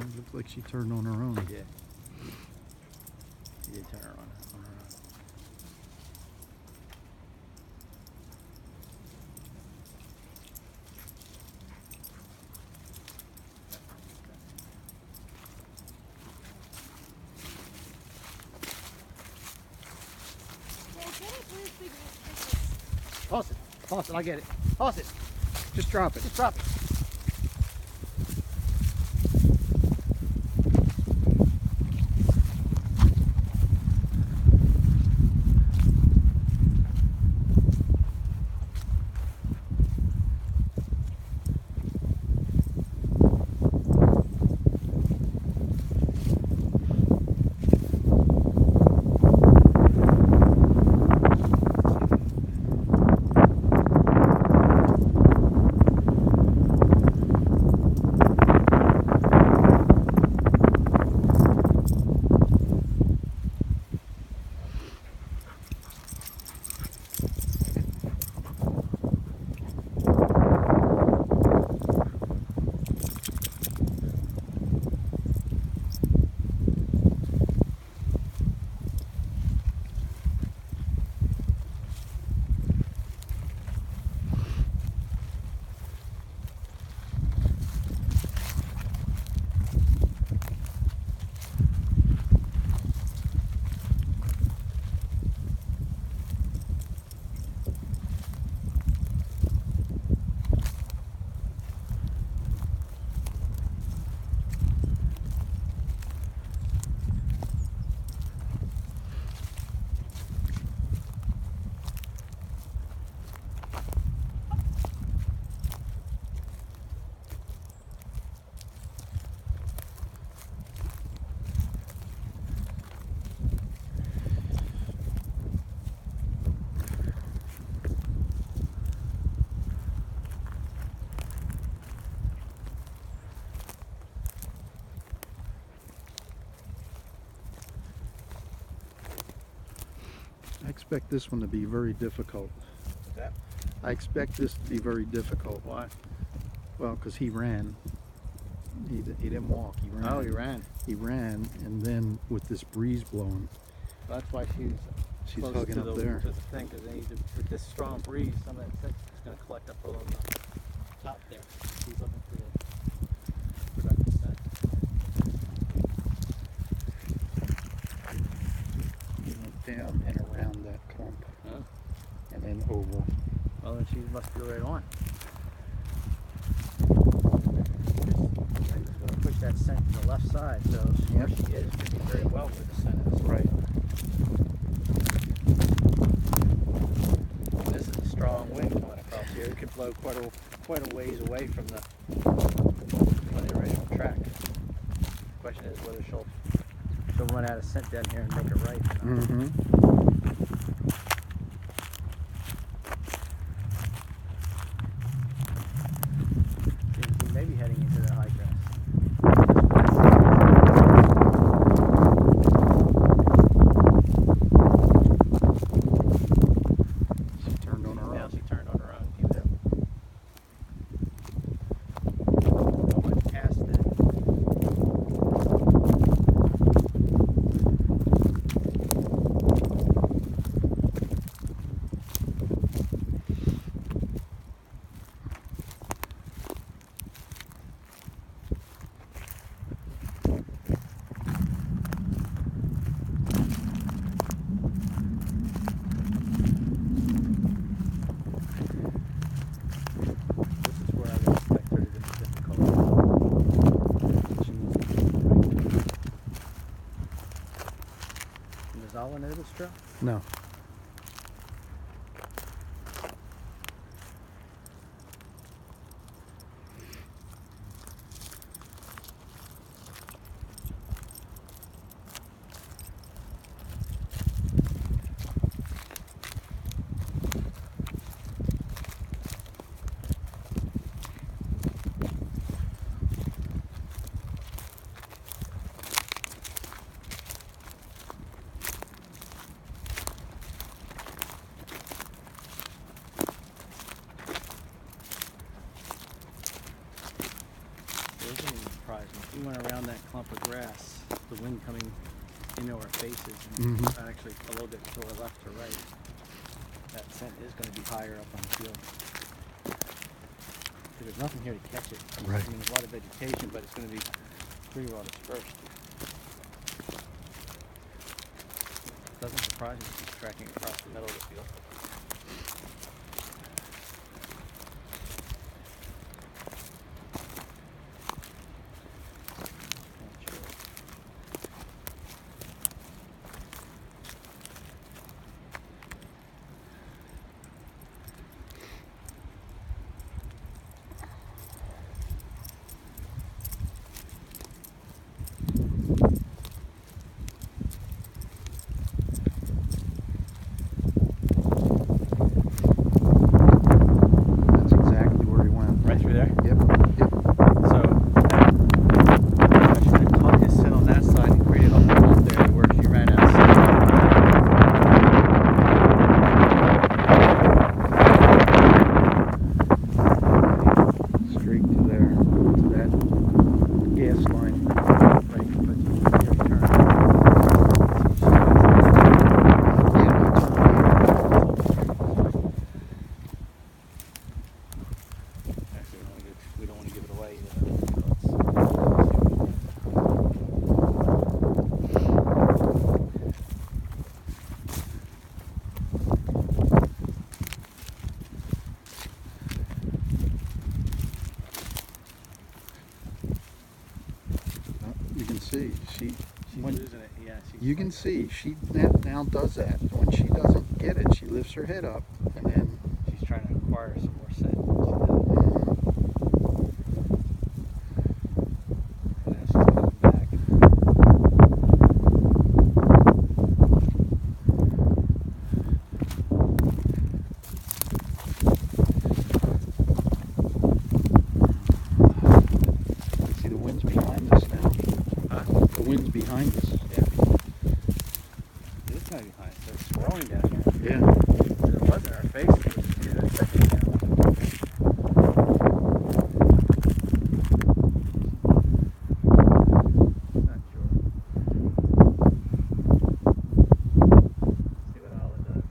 It looks like she turned on her own. Yeah. She did turn her on her own. Toss it. Toss it. I'll get it. Toss it. Just drop it. Just drop it. I expect this one to be very difficult. What's that? I expect this to be very difficult. Why? Well, because he ran. He didn't walk. He ran. Oh, he ran. He ran, and then with this breeze blowing, Well, that's why she's close hugging to up the, there. to the thing, because with this strong breeze, some of that thick is going to collect up along the top there. He's looking for the productive scent. He went down and around that clump, Huh? and then over. Well, then she must be right on. Just going to push that scent to the left side, so where she is could be very well where the scent is. Right. This is a strong wind coming across here. It could blow quite a ways away from the original track. The question is whether she'll run out of scent down here and make it right. Or not. Mm-hmm. We may be heading into the high grass. She turned on her Now own. she turned on her own. Keep it up. I went past it. This is where I would expect her to be difficult. Does Ala know this trail? No. There's an surprise me. We went around that clump of grass, the wind coming into our faces, and actually a little bit to our left or right. That scent is going to be higher up on the field. There's nothing here to catch it. Right. I mean, there's a lot of vegetation, but it's going to be pretty well dispersed. Doesn't surprise me if he's tracking across the middle of the field. That's exactly where he went. Right through there? Yep. Yep. So I should have caught his scent on that side and created a hole up there where she ran out of scent. Straight to there, to that gas line. Right, but here he turned. Actually, we don't want to give it away either. You can see, She's when, losing it, yeah. you can see, she now does that. When she doesn't get it, she lifts her head up, and then She's trying to acquire some more scent. And now she's coming back. see the wind's behind us now. Huh? The wind's behind us. Yeah. It is kind of behind, so it's swirling down here. Yeah. It was in our face. It was in a second now. Not sure. See what Olive does.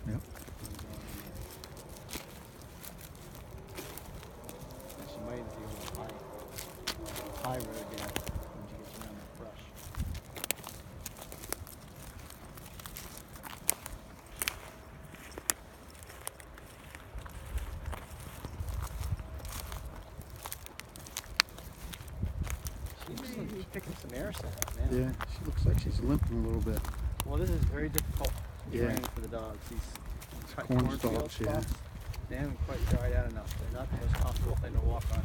Yep. She might even be on a high road there when she gets around that brush. She's picking some air scent up now. Yeah, she looks like she's limping a little bit. Well, this is very difficult Yeah. terrain for the dogs. These Corn stalks, yeah. They haven't quite dried out enough. They're not the most comfortable thing to walk on.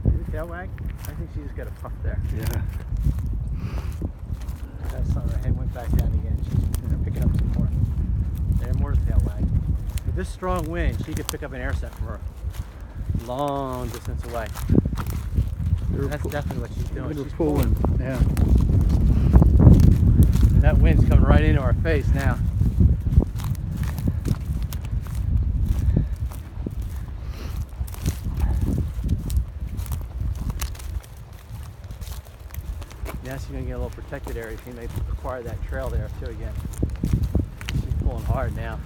See the tail wag? I think she just got a puff there. Yeah. That's not her head went back down again. She's picking up some more. There, more tail wag. With this strong wind, she could pick up an air scent from her long distance away. That's definitely what she's doing. They're She's pulling. Yeah. And that wind's coming right into our face now. guess you're gonna get a little protected area. You may acquire that trail there too again. She's pulling hard now.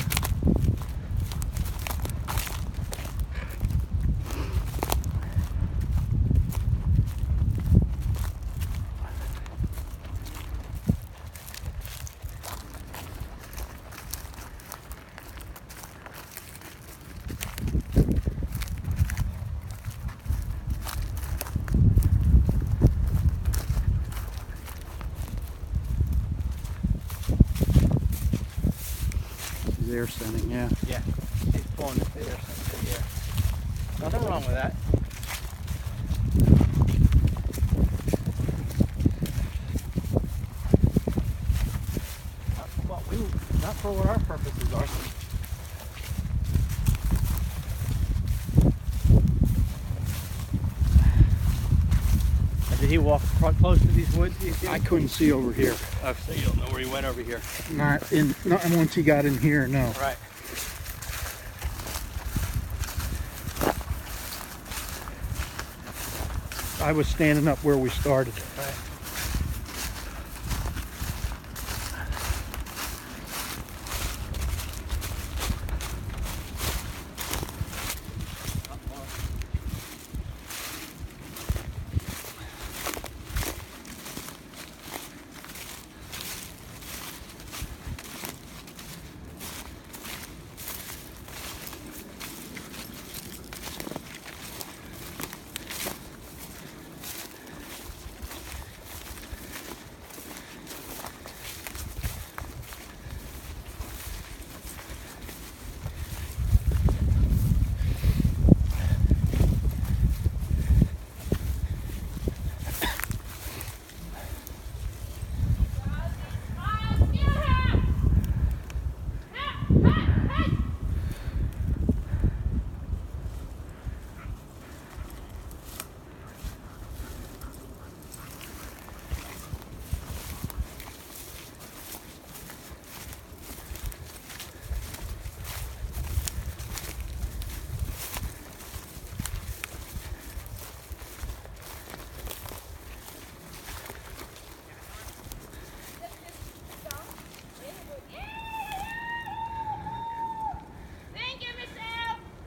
Air sending, yeah. Yeah, she's pulling the air sensor, yeah. Nothing wrong with that. Not for what our purposes are. Did he walk close to these woods? I couldn't see over here. Oh, so you don't know where he went over here? Not once he got in here, no. Right. I was standing up where we started. Right.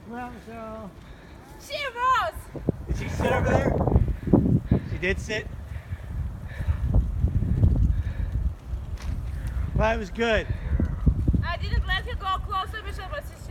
Well, so She rose! did she sit over there? She did sit? Well, it was good. I didn't let her go closer, Michelle, but she